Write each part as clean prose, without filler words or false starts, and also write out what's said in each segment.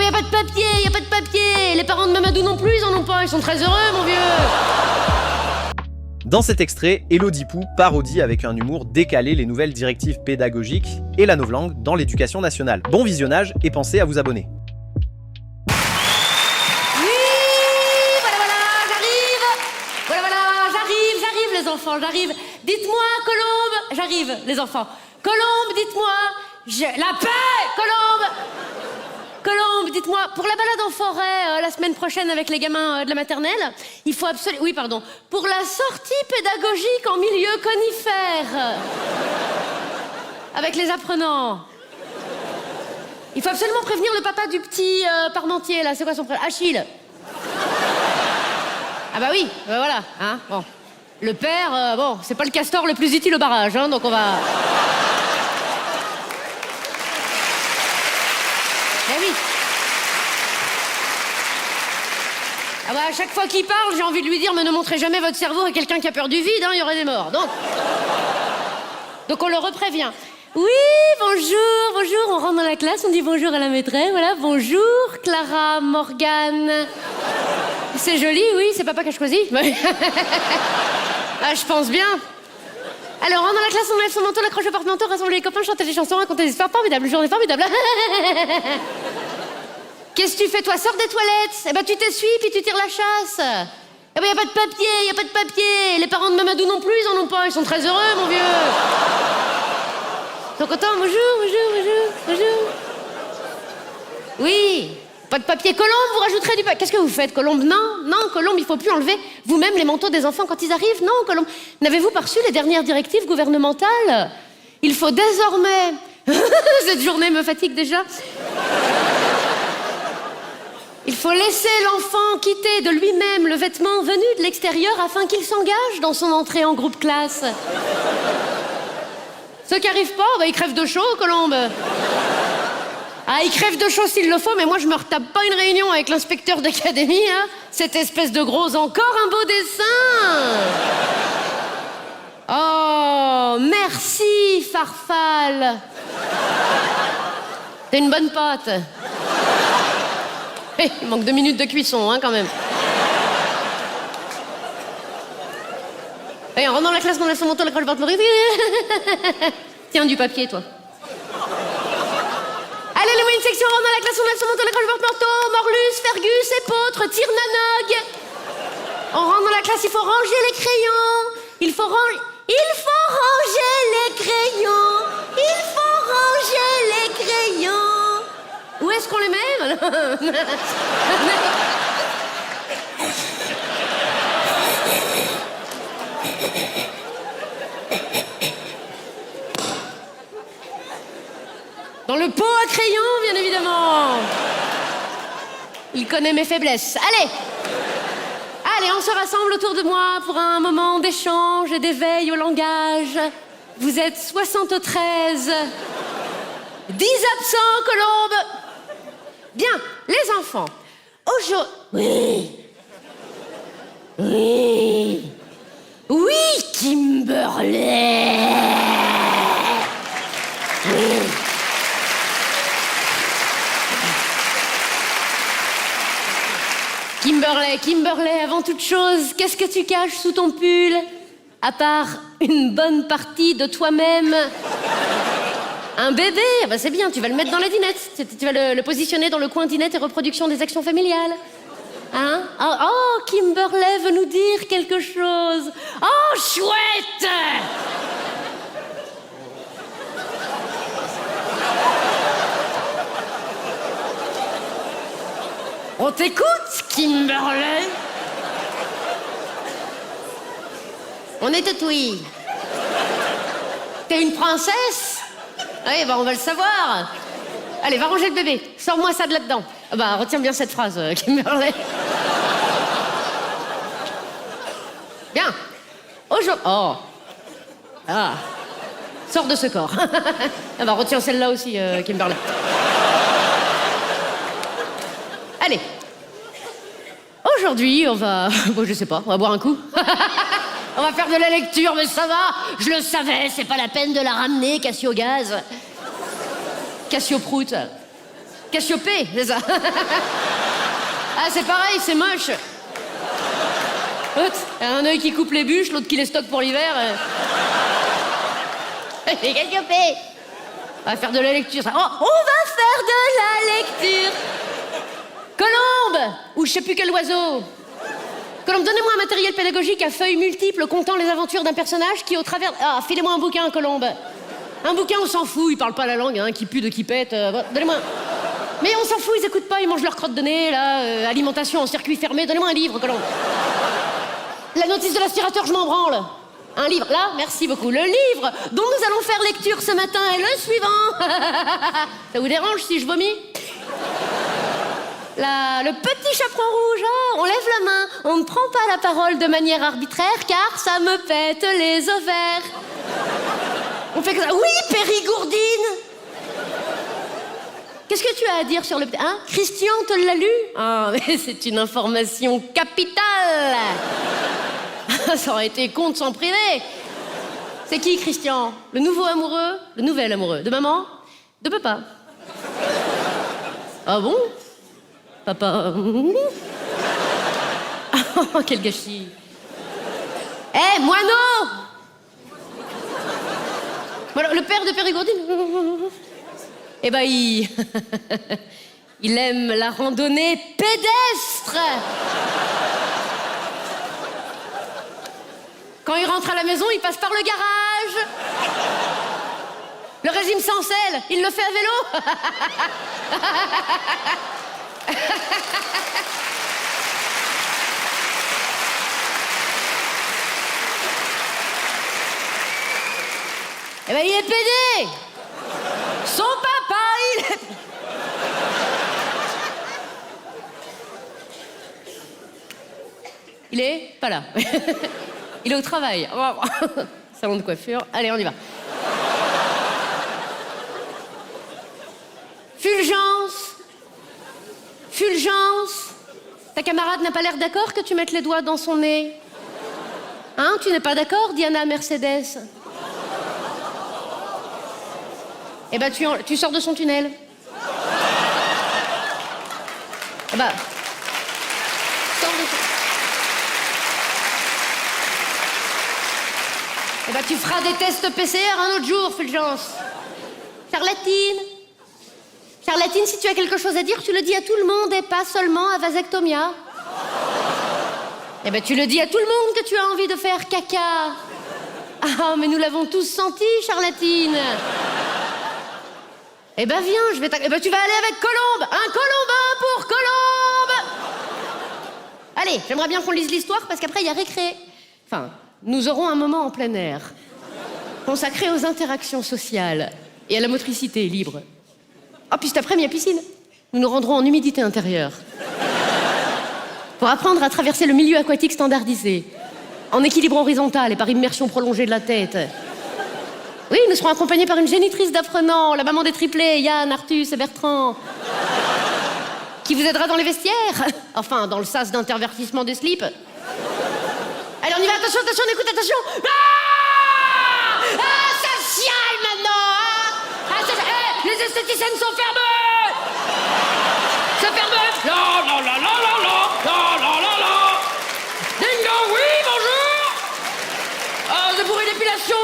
mais y a pas de papier, y a pas de papier. Les parents de Mamadou non plus, ils en ont pas, ils sont très heureux, mon vieux. Dans cet extrait, Élodie Pou parodie avec un humour décalé les nouvelles directives pédagogiques et la novlangue dans l'éducation nationale. Bon visionnage et pensez à vous abonner. J'arrive les enfants, j'arrive. Dites-moi, Colombe, j'arrive les enfants. Colombe, dites-moi, la paix, Colombe. Colombe, dites-moi, pour la balade en forêt la semaine prochaine avec les gamins de la maternelle, il faut absolument... Oui, pardon. Pour la sortie pédagogique en milieu conifère. Avec les apprenants. Il faut absolument prévenir le papa du petit Parmentier, là. C'est quoi son prénom? Achille. Ah bah oui, voilà, hein, bon. Le père, bon, c'est pas le castor le plus utile au barrage, hein, donc on va... Eh oui. Ah bah à chaque fois qu'il parle, j'ai envie de lui dire, mais ne montrez jamais votre cerveau à quelqu'un qui a peur du vide, hein, il y aurait des morts, donc on le reprévient. Oui, bonjour, on rentre dans la classe, on dit bonjour à la maîtresse, voilà, bonjour, Clara Morgane. C'est joli, oui, c'est papa qui a choisi. Ah, je pense bien. Alors, on rentre dans la classe, on lève son manteau, l'accroche le porte-manteau, rassemble les copains, chanter des chansons, raconter des histoires formidables, journée formidable. Qu'est-ce que tu fais, toi? Sors des toilettes. Eh ben, tu t'essuies, puis tu tires la chasse. Eh ben, y a pas de papier, y a pas de papier. Les parents de Mamadou non plus, ils en ont pas, ils sont très heureux, mon vieux. Ils sont contents, bonjour. Oui. Pas de papier. Colombe, vous rajouterez du papier. Qu'est-ce que vous faites, Colombe? Non, Colombe, il faut plus enlever vous-même les manteaux des enfants quand ils arrivent. Non, Colombe. N'avez-vous pas reçu les dernières directives gouvernementales? Il faut désormais... Cette journée me fatigue déjà. Il faut laisser l'enfant quitter de lui-même le vêtement venu de l'extérieur afin qu'il s'engage dans son entrée en groupe classe. Ceux qui arrivent pas, bah, ils crèvent de chaud, Colombe. Ah, il crève de chaud s'il le faut, mais moi je me retape pas une réunion avec l'inspecteur d'académie, hein. Cette espèce de gros encore un beau dessin. Oh, merci, Farfalle. T'es une bonne pote. Hey, il manque 2 minutes de cuisson, hein, quand même. Hey, on rentre dans la classe, on lève son manteau, la croche porte Tiens, du papier, toi. Allez, les moyennes sections, on rentre dans la classe, on lève son manteau, la croche porte-manteau, Morlus, Fergus, Épeautre, Tirnanog. On rentre dans la classe, il faut ranger les crayons. Il faut ranger les crayons. Où est-ce qu'on les met? Dans le pot à crayon, bien évidemment. Il connaît mes faiblesses. Allez, on se rassemble autour de moi pour un moment d'échange et d'éveil au langage. Vous êtes 73. 10 absents, Colombe. Bien, les enfants. Aujourd'hui... Oui, Kimberley. Oui. Kimberley, avant toute chose, qu'est-ce que tu caches sous ton pull? À part une bonne partie de toi-même. Un bébé, bah c'est bien, tu vas le mettre dans la dinette. Tu vas le positionner dans le coin dinette et reproduction des actions familiales. Hein? Oh, Kimberley veut nous dire quelque chose. Oh, chouette! On t'écoute, Kimberley. On est tatouille. T'es une princesse? Oui, bah on va le savoir. Allez, va ranger le bébé. Sors-moi ça de là-dedans. Bah, retiens bien cette phrase, Kimberley. Bien. Aujourd'hui... Oh. Ah. Sors de ce corps. Ah bah, retiens celle-là aussi, Kimberley. Allez. Aujourd'hui, on va... Bon, je sais pas, on va boire un coup. On va faire de la lecture, mais ça va. Je le savais, c'est pas la peine de la ramener, Cassio Gaz. Cassio Prout. Cassiopée, c'est ça. Ah, c'est pareil, c'est moche. L'autre, un œil qui coupe les bûches, l'autre qui les stocke pour l'hiver. C'est Cassiopée. On va faire de la lecture, ça. Oh, on va faire de la lecture. Colombe, ou je sais plus quel oiseau. Colombe, donnez-moi un matériel pédagogique à feuilles multiples contant les aventures d'un personnage qui, au travers... Ah, filez-moi un bouquin, Colombe. Un bouquin, on s'en fout, ils parlent pas la langue, hein, qui pue de qui pète. Donnez-moi... Mais on s'en fout, ils écoutent pas, ils mangent leur crotte de nez, là, alimentation en circuit fermé. Donnez-moi un livre, Colombe. La notice de l'aspirateur, je m'en branle. Un livre, là, merci beaucoup. Le livre dont nous allons faire lecture ce matin est le suivant. Ça vous dérange si je vomis? Le petit chaperon rouge, oh, on lève la main, on ne prend pas la parole de manière arbitraire car ça me pète les ovaires. On fait que ça. Oui, Périgourdine. Qu'est-ce que tu as à dire sur le... Hein? Christian te l'a lu? Ah, mais c'est une information capitale. Ça aurait été con de s'en priver. C'est qui, Christian? Le nouveau amoureux? Le nouvel amoureux? De maman? De papa? Ah bon? Papa... Oh, quel gâchis. Eh, moineau! Voilà, le père de Périgourdine. Eh ben, il aime la randonnée pédestre. Quand il rentre à la maison, il passe par le garage. Le régime sans sel, il le fait à vélo. Eh ben, il est pédé. Son papa, il est... Il est pas là. Il est au travail. Salon de coiffure. Allez, on y va. Fulgence. Fulgence. Ta camarade n'a pas l'air d'accord que tu mettes les doigts dans son nez? Hein, tu n'es pas d'accord, Diana Mercedes? Eh ben, tu sors de son tunnel. Eh ben... Sors de son... Eh ben, tu feras des tests PCR un autre jour, Fulgence. Charlatine. Charlatine, si tu as quelque chose à dire, tu le dis à tout le monde et pas seulement à Vasectomia. Eh ben, tu le dis à tout le monde que tu as envie de faire caca. Ah, mais nous l'avons tous senti, Charlatine. Eh ben, viens, je vais Eh ben, tu vas aller avec Colombe. Un colombin pour Colombe. Allez, j'aimerais bien qu'on lise l'histoire parce qu'après, il y a récré. Enfin, nous aurons un moment en plein air, consacré aux interactions sociales et à la motricité libre. Oh, puis cet après-midi, il y a piscine. Nous nous rendrons en humidité intérieure. Pour apprendre à traverser le milieu aquatique standardisé, en équilibre horizontal et par immersion prolongée de la tête. Oui, nous serons accompagnés par une génitrice d'apprenants, la maman des triplés, Yann, Artus et Bertrand, qui vous aidera dans les vestiaires. Enfin, dans le sas d'intervertissement des slips. Allez, on y va, attention, attention, on écoute, attention. Ah, ça chiale maintenant, hein. Les esthéticiennes sont fermées. C'est fermé. La la la la la la la la la. Ding dong, oui, bonjour. Ah, c'est pour une épilation.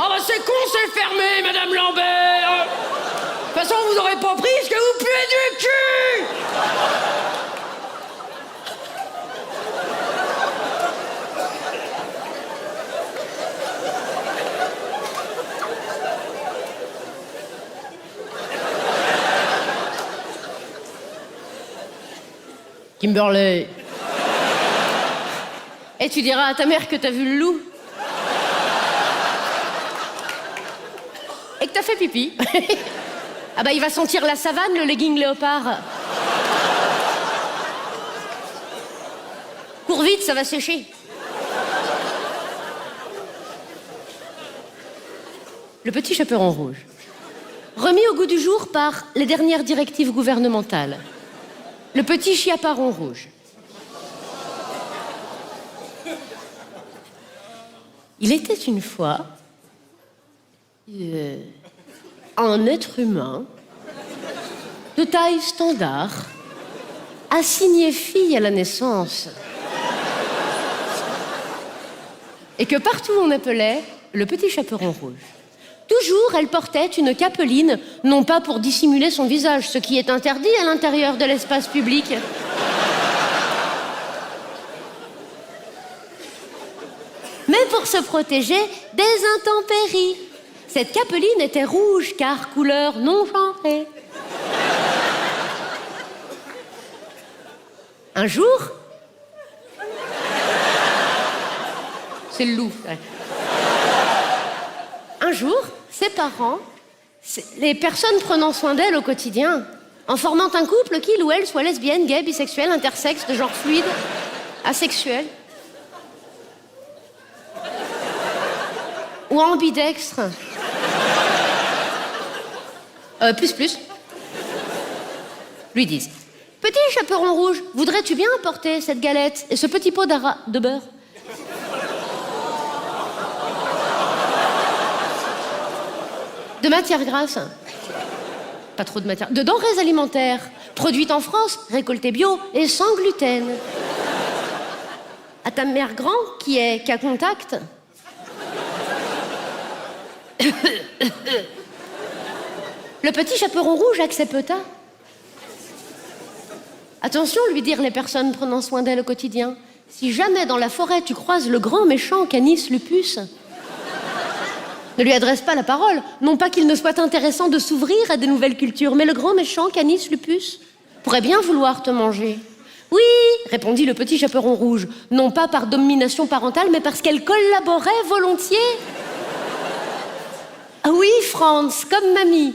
Ah bah c'est con, c'est fermé, Madame Lambert. De toute façon, vous aurez pas pris ce que vous puez du cul. Kimberley. Et tu diras à ta mère que t'as vu le loup. Et que t'as fait pipi. Ah bah il va sentir la savane, le legging léopard. Cours vite, ça va sécher. Le petit chaperon rouge. Remis au goût du jour par les dernières directives gouvernementales. Le petit chiaparon rouge. Il était une fois un être humain de taille standard, assigné fille à la naissance. Et que partout on appelait le petit chaperon rouge. Toujours, elle portait une capeline, non pas pour dissimuler son visage, ce qui est interdit à l'intérieur de l'espace public. Mais pour se protéger des intempéries. Cette capeline était rouge, car couleur non genrée. Un jour... C'est le loup. Ouais. Un jour, ses parents, les personnes prenant soin d'elle au quotidien, en formant un couple qu'il ou elle soit lesbienne, gay, bisexuel, intersexe, de genre fluide, asexuel, ou ambidextre, plus, lui disent: petit chaperon rouge, voudrais-tu bien apporter cette galette et ce petit pot de beurre? De matière grasse. Pas trop de matière. De denrées alimentaires, produites en France, récoltées bio et sans gluten. À ta mère grand, qui est cas contact. Le petit chaperon rouge accepta. Attention, lui dirent les personnes prenant soin d'elle au quotidien. Si jamais dans la forêt tu croises le grand méchant Canis lupus, ne lui adresse pas la parole. Non pas qu'il ne soit intéressant de s'ouvrir à de nouvelles cultures, mais le grand méchant Canis lupus pourrait bien vouloir te manger. Oui, répondit le petit chaperon rouge, non pas par domination parentale, mais parce qu'elle collaborait volontiers. Ah oui, Franz, comme mamie.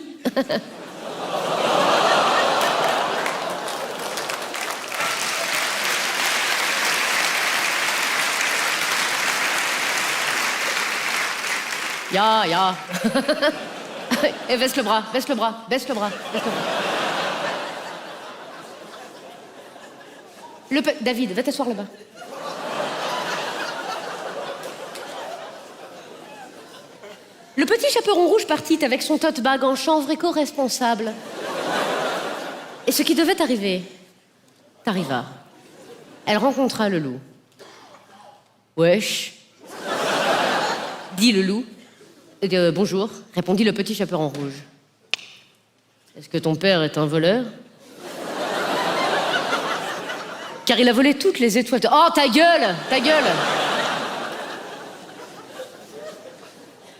Ya. Et baisse le bras. David, va t'asseoir là-bas. Le petit chaperon rouge partit avec son tote bag en chanvre éco-responsable. Et ce qui devait arriver, t'arriva. Elle rencontra le loup. Wesh, dit le loup. Bonjour, répondit le petit chaperon rouge. Est-ce que ton père est un voleur? Car il a volé toutes les étoiles. Oh, ta gueule!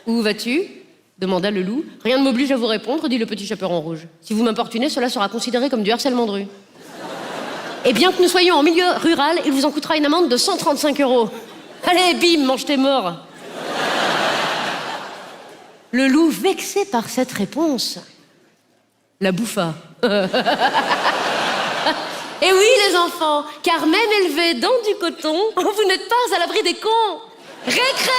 Où vas-tu? Demanda le loup. Rien ne m'oblige à vous répondre, dit le petit chaperon rouge. Si vous m'importunez, cela sera considéré comme du harcèlement de rue. Et bien que nous soyons en milieu rural, il vous en coûtera une amende de 135 €. Allez, bim, mange tes morts. Le loup, vexé par cette réponse, la bouffa. Et oui, les enfants, car même élevés dans du coton, vous n'êtes pas à l'abri des cons. Récré!